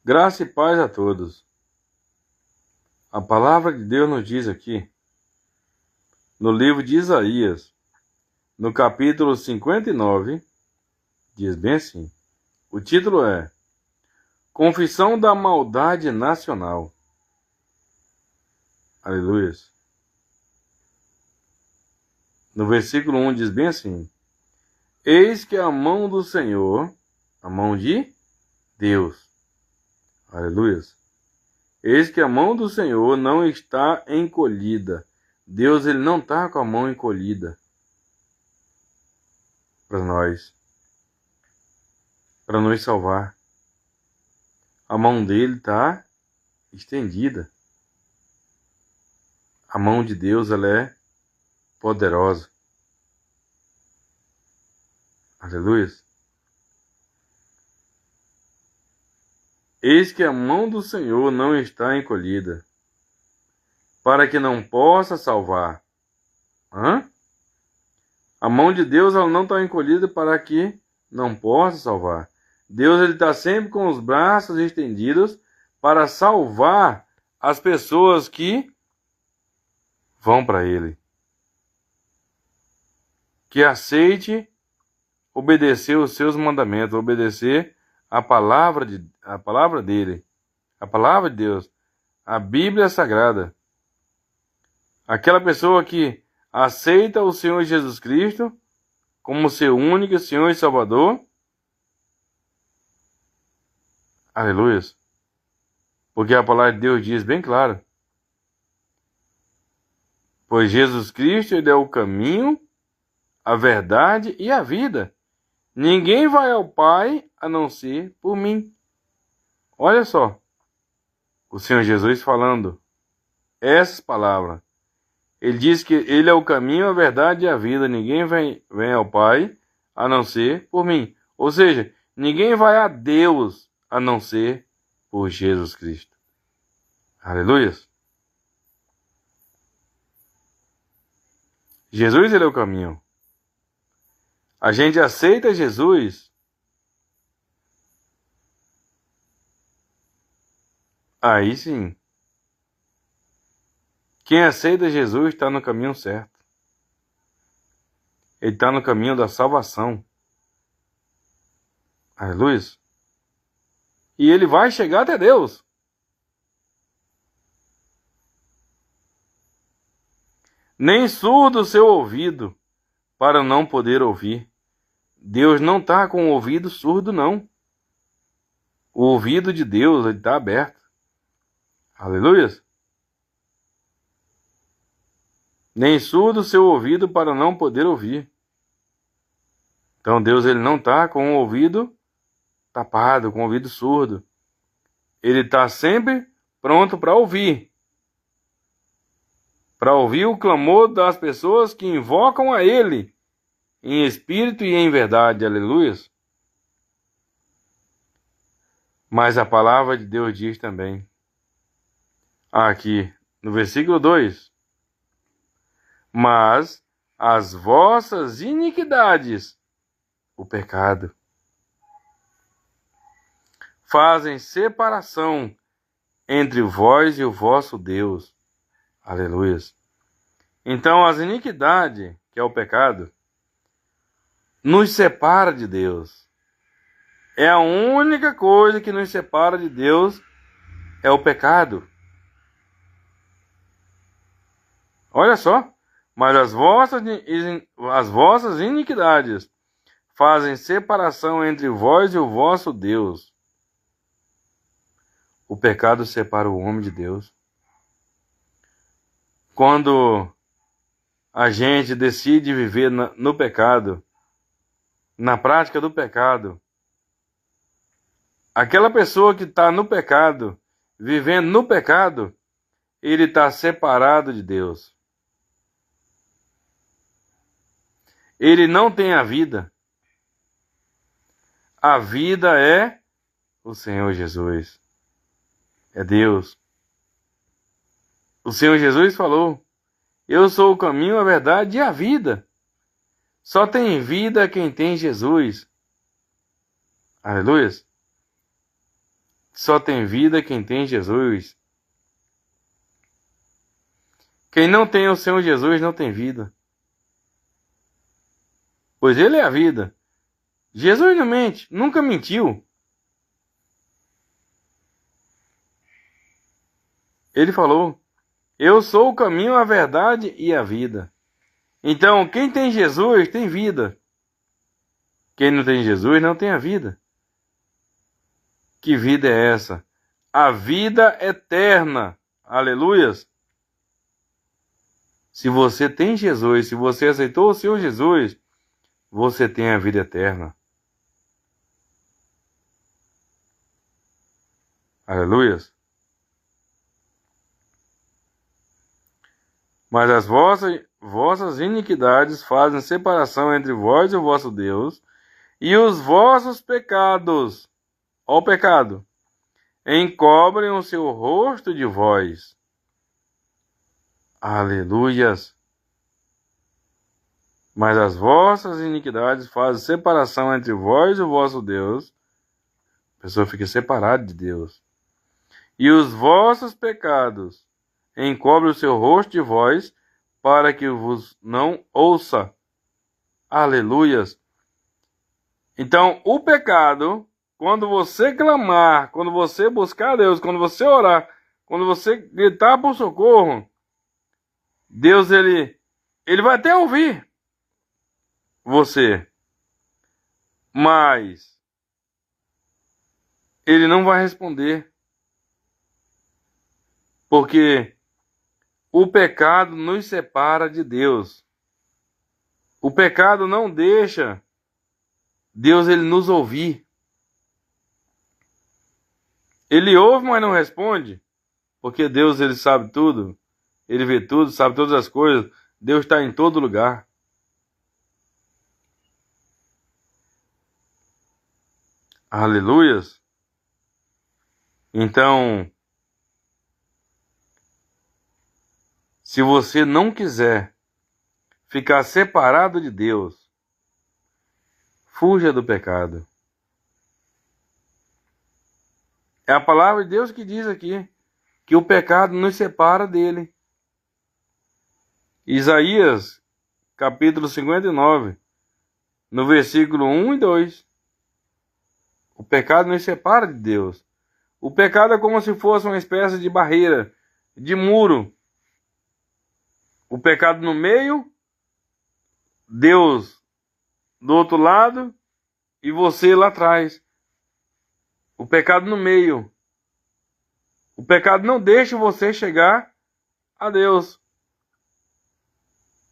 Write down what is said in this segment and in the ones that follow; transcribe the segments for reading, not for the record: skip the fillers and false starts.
Graça e paz a todos. A palavra de Deus nos diz aqui, no livro de Isaías, no capítulo 59, diz bem assim. O título é Confissão da Maldade Nacional. Aleluia. No versículo 1 diz bem assim: Eis que a mão do Senhor, a mão de Deus, aleluia. Eis que a mão do Senhor não está encolhida. Deus, ele não está com a mão encolhida para nós salvar. A mão dele está estendida. A mão de Deus, ela é poderosa. Aleluia. Eis que a mão do Senhor não está encolhida, para que não possa salvar. A mão de Deus, ela não está encolhida para que não possa salvar. Deus, ele está sempre com os braços estendidos para salvar as pessoas que vão para ele. Que aceite obedecer os seus mandamentos, obedecer a palavra dele, a palavra de Deus, a Bíblia Sagrada. Aquela pessoa que aceita o Senhor Jesus Cristo como seu único Senhor e Salvador. Aleluia. Porque a palavra de Deus diz bem claro: pois Jesus Cristo, ele é o caminho, a verdade e a vida. Ninguém vai ao Pai a não ser por mim. Olha só, o Senhor Jesus falando essas palavras. Ele diz que ele é o caminho, a verdade e a vida. Ninguém vem ao Pai a não ser por mim. Ou seja, ninguém vai a Deus a não ser por Jesus Cristo. Aleluia. Jesus, ele é o caminho. A gente aceita Jesus, aí sim. Quem aceita Jesus está no caminho certo. Ele está no caminho da salvação. Aleluia. E ele vai chegar até Deus. Nem surdo o seu ouvido para não poder ouvir. Deus não está com o ouvido surdo, não. O ouvido de Deus está aberto. Aleluia. Nem surdo o seu ouvido para não poder ouvir. Então Deus, ele não está com o ouvido tapado, com o ouvido surdo. Ele está sempre pronto para ouvir. Para ouvir o clamor das pessoas que invocam a ele em espírito e em verdade. Aleluia. Mas a palavra de Deus diz também, aqui no versículo 2: Mas as vossas iniquidades, o pecado, fazem separação entre vós e o vosso Deus. Aleluia. Então as iniquidades, que é o pecado, nos separa de Deus. É a única coisa que nos separa de Deus, é o pecado. Olha só. Mas as vossas iniquidades fazem separação entre vós e o vosso Deus. O pecado separa o homem de Deus. Quando a gente decide viver no pecado, na prática do pecado, aquela pessoa que está no pecado, vivendo no pecado, ele está separado de Deus. Ele não tem a vida. A vida é o Senhor Jesus. É Deus. O Senhor Jesus falou: eu sou o caminho, a verdade e a vida. Só tem vida quem tem Jesus. Aleluia. que só tem vida quem tem Jesus. Quem não tem o Senhor Jesus não tem vida. Pois Ele é a vida. Jesus não mente, nunca mentiu. Ele falou: eu sou o caminho, a verdade e a vida. Então, quem tem Jesus tem vida. Quem não tem Jesus não tem a vida. Que vida é essa? A vida eterna. Aleluias. Se você tem Jesus, se você aceitou o Senhor Jesus, você tem a vida eterna. Aleluias. Mas as vossas iniquidades fazem separação entre vós e o vosso Deus, e os vossos pecados, ó pecado, encobrem o seu rosto de vós. Aleluias. Mas as vossas iniquidades fazem separação entre vós e o vosso Deus. A pessoa fica separada de Deus. E os vossos pecados encobrem o seu rosto de vós, para que vos não ouça. Aleluias. Então, o pecado, quando você clamar, quando você buscar a Deus, quando você orar, quando você gritar por socorro, Deus, ele vai até ouvir você, mas Ele não vai responder, porque o pecado nos separa de Deus. O pecado não deixa Deus ele nos ouvir. Ele ouve, mas não responde, porque Deus ele sabe tudo. Ele vê tudo, sabe todas as coisas. Deus está em todo lugar. Aleluias. Então, se você não quiser ficar separado de Deus, fuja do pecado. É a palavra de Deus que diz aqui que o pecado nos separa dele. Isaías, capítulo 59, no versículo 1 e 2. O pecado nos separa de Deus. O pecado é como se fosse uma espécie de barreira, de muro. O pecado no meio, Deus do outro lado e você lá atrás. O pecado no meio. O pecado não deixa você chegar a Deus.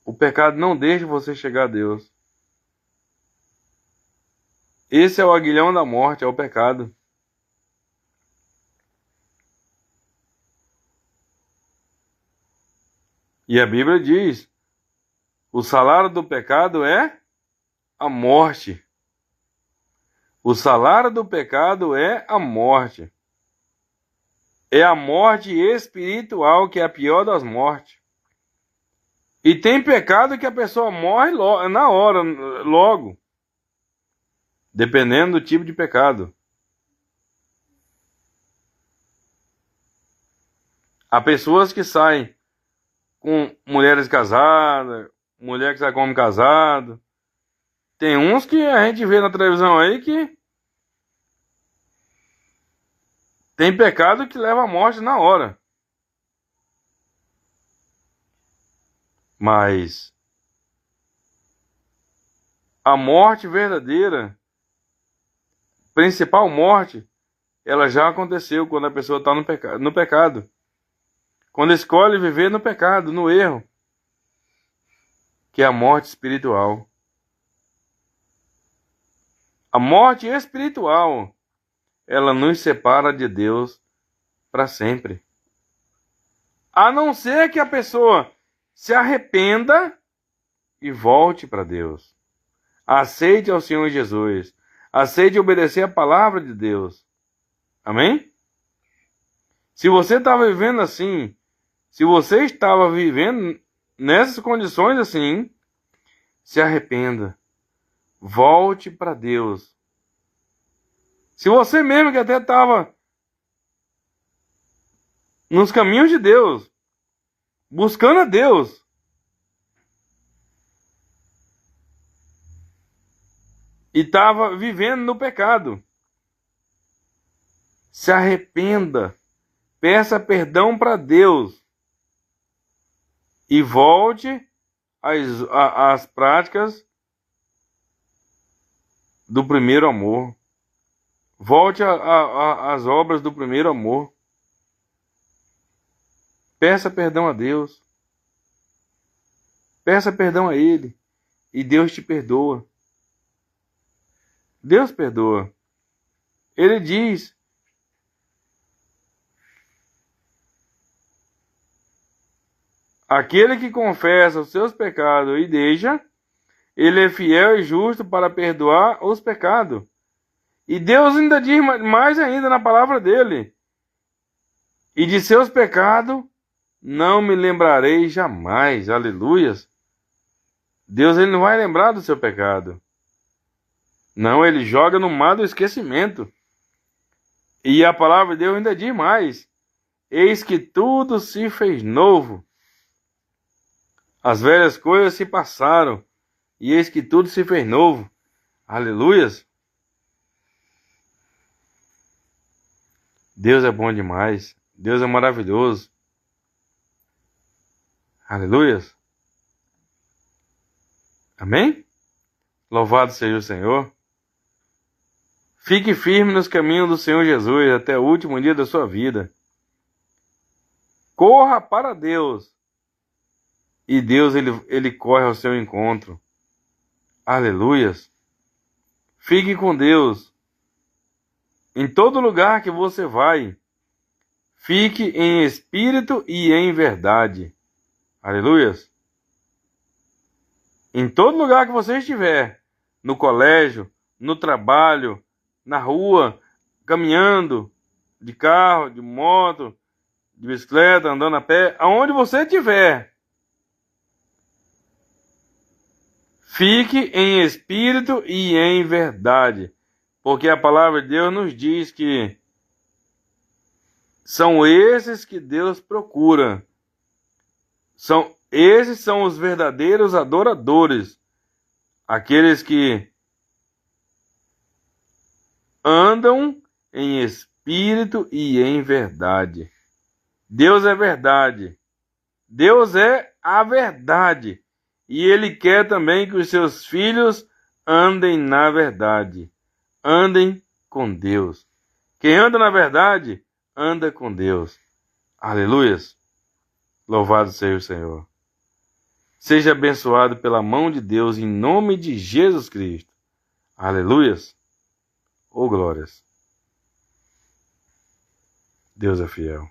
O pecado não deixa você chegar a Deus. Esse é o aguilhão da morte, é o pecado. E a Bíblia diz: o salário do pecado é a morte. O salário do pecado é a morte. É a morte espiritual, que é a pior das mortes. E tem pecado que a pessoa morre na hora, logo. Dependendo do tipo de pecado. Há pessoas que saem com mulheres casadas, mulher que sai com homem casado. Tem uns que a gente vê na televisão aí que tem pecado que leva à morte na hora. Mas a morte verdadeira, principal morte, ela já aconteceu quando a pessoa está no pecado. Quando escolhe viver no pecado, no erro, que é a morte espiritual. A morte espiritual, ela nos separa de Deus para sempre. A não ser que a pessoa se arrependa e volte para Deus. Aceite ao Senhor Jesus. Aceite obedecer a palavra de Deus. Amém? Se você estava vivendo assim, se você estava vivendo nessas condições assim, se arrependa. Volte para Deus. Se você mesmo que até estava nos caminhos de Deus, buscando a Deus. E estava vivendo no pecado. Se arrependa, peça perdão para Deus e volte às práticas do primeiro amor. Volte às obras do primeiro amor. Peça perdão a Deus. Peça perdão a Ele. E Deus te perdoa. Deus perdoa. Ele diz: aquele que confessa os seus pecados e deixa, Ele é fiel e justo para perdoar os pecados. E Deus ainda diz mais ainda na palavra dele: e de seus pecados não me lembrarei jamais. Aleluias. Deus, Ele não vai lembrar do seu pecado. Não, Ele joga no mar do esquecimento. E a palavra de Deus ainda diz mais: eis que tudo se fez novo. As velhas coisas se passaram, e eis que tudo se fez novo. Aleluias. Deus é bom demais. Deus é maravilhoso. Aleluias. Amém? Louvado seja o Senhor. Fique firme nos caminhos do Senhor Jesus até o último dia da sua vida. Corra para Deus. E Deus, ele corre ao seu encontro. Aleluias. Fique com Deus. Em todo lugar que você vai, fique em espírito e em verdade. Aleluias. Em todo lugar que você estiver, no colégio, no trabalho, na rua, caminhando, de carro, de moto, de bicicleta, andando a pé, aonde você estiver, fique em espírito e em verdade. Porque a palavra de Deus nos diz que são esses que Deus procura. Esses são os verdadeiros adoradores. Aqueles que andam em espírito e em verdade. Deus é verdade. Deus é a verdade. E Ele quer também que os seus filhos andem na verdade. Andem com Deus. Quem anda na verdade, anda com Deus. Aleluias. Louvado seja o Senhor. Seja abençoado pela mão de Deus em nome de Jesus Cristo. Aleluias. Oh glórias. Deus é fiel.